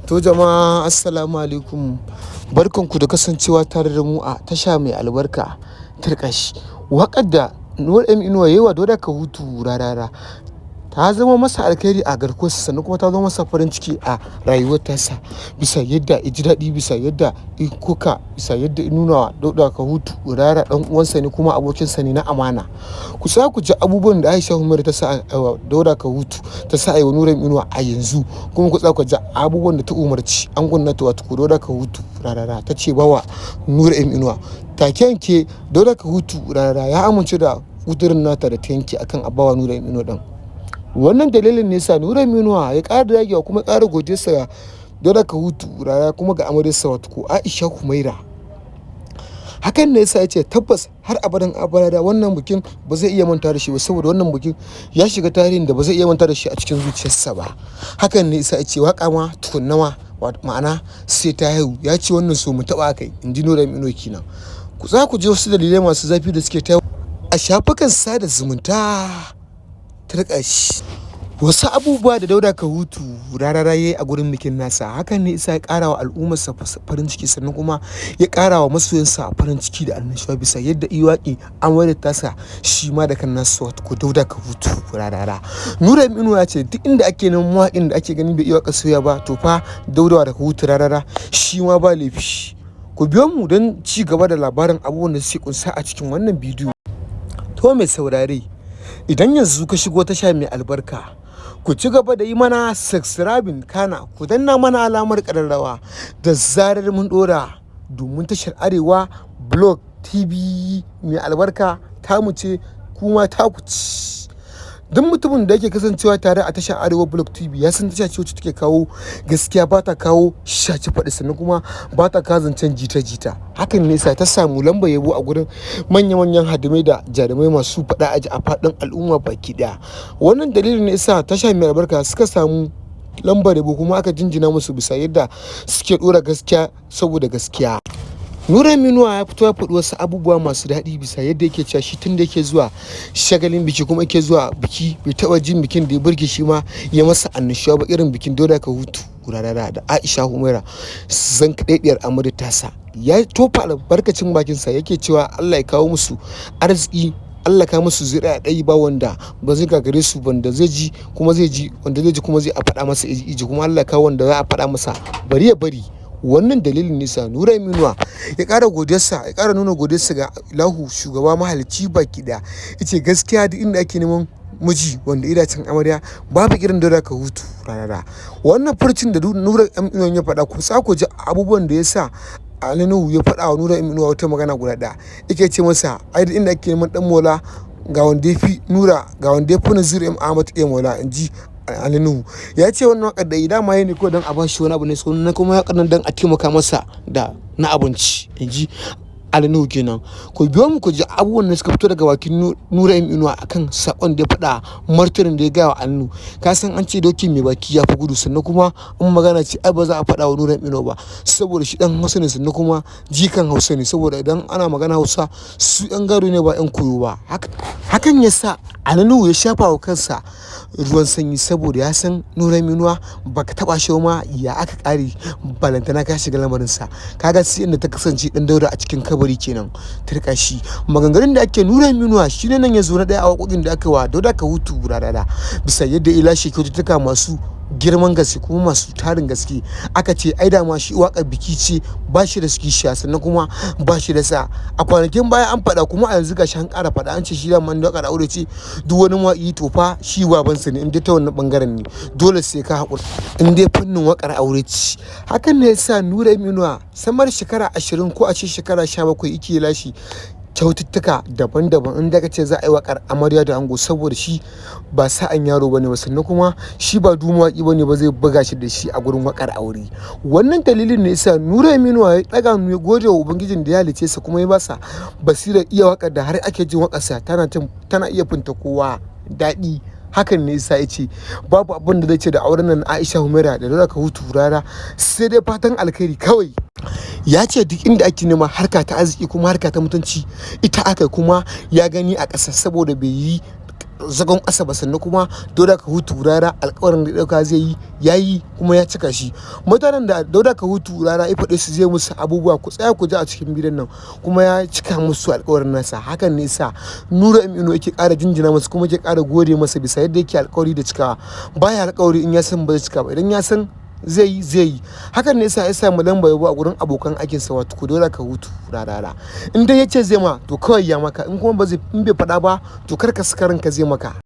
To jama'a assalamu alaikum, barkanku da kasancewa tare da mu a tasha mai albarka tarkashi. Waƙar da Nura inuwa yayi wa Dauda ka hutu rarara ta zama masa alkhairi a garkuwarsa, sannan kuma ta zama masa farin ciki a rayuwar tasa, bisa yadda ya ji daɗi, bisa yadda ya koka, bisa yadda ya nuna wa Dauda ka hutu rarara ɗan uwansa ne kuma abokinsa ne na amana. Ku sa ku ji abubuwan da Aisha Humaira ta sa a Dauda ka hutu, ta sa a yi wa Nura inuwa a yanzu, kuma ku sa ku ji abubuwan da ta umarci an gwamnati wato ku Dauda ka hutu rarara ta ce bawa Nura inuwa. Take yanke Dauda ka hutu rarara ya amince da ƙudurin nata da ta yanke akan abawa Nura inuwa ɗin. Wannan dalilin ne sa Nura inuwa ya ƙara dagewa kuma ya ƙara godiyarsa ga Dauda ka hutu rarara kuma ga amaryarsa wato ko Aisha Humaira. Hakan ne yasa ya ce tabbas har abadan abada wannan bikin ba zai iya manta da shi ba, saboda wannan bikin ya shiga tarihin da ba zai iya manta da shi a cikin zuciyarsa ba. Hakan ne yasa ya ce waƙa ma tukunna ma ma'ana sai ta haihu, ya ce wannan so mu taɓa kai in ji Nura inuwa kenan. Ku za ku je wasu dalilai masu zafi da suke ta a shafukan sada zumunta tarkashi. Wasu abubuwa da Dauda ka hutu rarara yayi a gurin bikin nasa, hakan ne isa ya ƙara wa al'ummarsa farin ciki, sannan kuma ya ƙara wa masoyansa farin ciki da annashuwa bisa yadda iwaƙi amaryar tasa shi ma da kan nasa wato ko Dauda ka hutu rarara. Nura inuwa ya ce duk inda ake neman mawaƙin da ake ganin bai iya waƙar soyayya ba, to fa Dauda da ka hutu rarara shi ma ba laifi. Ku biyo mu don ci gaba da labarin abubuwan da suke kunsa a cikin wannan bidiyo. To mai saurare, idan yanzu ka shigo tasha mai albarka, ku ci gaba da yi mana subscribing, kana ku danna mana alamar ƙararrawa da zarar mun ɗora, domin tashar Arewa Blog TV mai albarka tamu ce kuma taku ci. Duk mutumin da yake kasancewa tare a tashar Arewa Blog TV ya san tasha ce wacce take kawo gaskiya, ba ta kawo shaci faɗi, sannan kuma ba ta kawo zancen jita-jita. Hakan ne sa ta samu lambar yabo a gurin manya-manyan hadimai da jarumai masu faɗa aji a faɗin al'umma baki ɗaya. Wannan dalilin ne sa tasha mai albarka suka samu lambar yabo, kuma aka jinjina musu bisa yadda suke ɗora gaskiya saboda gaskiya. Nura inuwa ya fito ya faɗi wasu abubuwa masu daɗi bisa yadda yake cewa shi tun da yake zuwa shagalin biki kuma yake zuwa biki bai taɓa jin bikin da ya burge shi ma ya masa annashuwa ba irin bikin Dauda ka hutu rarara da Aisha Humaira zan kaɗaiɗiyar amaryar tasa. Ya tofa albarkacin bakinsa yake cewa Allah ya kawo musu arziki, Allah ka musu zuri'a ɗaya ba wanda ba zai gagare su, wanda zai ji kuma zai ji, wanda zai ji kuma zai a faɗa masa iji, kuma Allah ya kawo wanda za a faɗa masa bari ya bari. Wannan dalilin nisa Nura inuwa ya ƙara godiyarsa, ya ƙara nuna godiyarsa ga Ilahu shugaba mahalicci baki ɗaya. Yace gaskiya duk inda ake neman miji wanda idacin amarya babu irin Dauda ka hutu rarara. Wannan furcin da Nura inuwa ya faɗa, ku sa ku ji abubuwan da ya sa Nuhu ya faɗa wa Nura inuwa wata magana guda ɗaya. Yake ce masa ai duk inda ake neman ɗan mola ga wanda ya fi Nura, ga wanda ya fi Naziru Ahmad iya mola, in ji Nuhu. Ya ce wannan waƙar da idan ma yi ne ko don a ba shi wani abu ne, sannan kuma waƙar nan don a taimaka masa da na abinci, in ji Nuhu kenan. Ku biyo mu ku ji abubuwan da suka fito daga bakin Nura inuwa akan sakon da ya faɗa, martanin da ya gaya wa Nuhu. Ka san an ce doki mai baki ya fi gudu, sannan kuma in magana ce ai ba za a faɗa wa Nura inuwa ba, saboda shi ɗan Hausa ne, sannan kuma jikan Hausa ne, saboda idan ana magana Hausa su ɗan gado ne ba ɗan koyo ba. Hakan ya sa Nuhu ya shafa wa kansa ruwan sanyi, saboda ya san Nura inuwa baka taɓa shi ma ya aka ƙare balantana ka shiga lamarinsa. Kaga sai inda ta kasance ɗan Dauda a cikin kabari kenan tarkashi. Maganganun da ake Nura inuwa shi ne nan ya zo na ɗaya a waƙoƙin da aka wa Dauda ka hutu rarara, bisa yadda ya lashe kyaututtuka masu girman gaske kuma masu tarin gaske. Aka ce ai da ma shi waƙar biki ce, ba shi da kishiya, sannan kuma ba shi da sa. A kwanakin baya an faɗa, kuma a yanzu gashi an ƙara faɗa, an ce shi da man waƙar aure ce, duk wani mawaƙi to fa shi babansa ne in dai ta wannan ɓangaren ne, dole sai ka haƙura in dai fannin waƙar aure ce. Hakan ne yasa Nura inuwa samar shekara 20 ko a ce shekara 17 yake lashe kyaututtuka daban-daban in daga ce za a yi waƙar amarya da ango, saboda shi ba sa'an yaro bane ba, sannan kuma shi ba mawaƙi bane ba zai buga shi da shi a gurin waƙar aure. Wannan dalilin ne yasa Nura inuwa ya ɗaga mu ya gode wa ubangijin da ya halice sa, kuma ya basa basirar iya waƙar da har ake jin waƙarsa tana iya finta kowa daɗi. Hakan ne yasa ya ce babu abin da zai ce da auren nan Aisha Humaira da Dauda ka hutu rara sai dai fatan alkhairi kawai. Ya ce duk inda ake nema harka ta arziki kuma harka ta mutunci ita aka, kuma ya gani a ƙasa, saboda bai yi zagon ƙasa ba, sannan kuma Dauda Kahutu Rara alƙawarin da ɗauka zai yi yayi kuma ya cika shi. Mutanen da Dauda Kahutu Rara ya faɗi su zai musu abubuwa ku tsaya ku ji a cikin bidiyon nan, kuma ya cika musu alƙawarin nasa. Hakan ne sa Nura Inuwa yake ƙara jinjina masa kuma yake ƙara gode masa bisa yadda yake alƙawari da cikawa. Baya alƙawari in ya san ba zai cika ba, idan ya san zai yi. Hakan ne sa ya samu lamba yabo a gurin abokan aikinsa wato ku Dauda Kahutu Rara. In dai ya ce zai ma to kawai ya maka, in kuma in bai faɗa ba to kar ka saka ranka zai maka.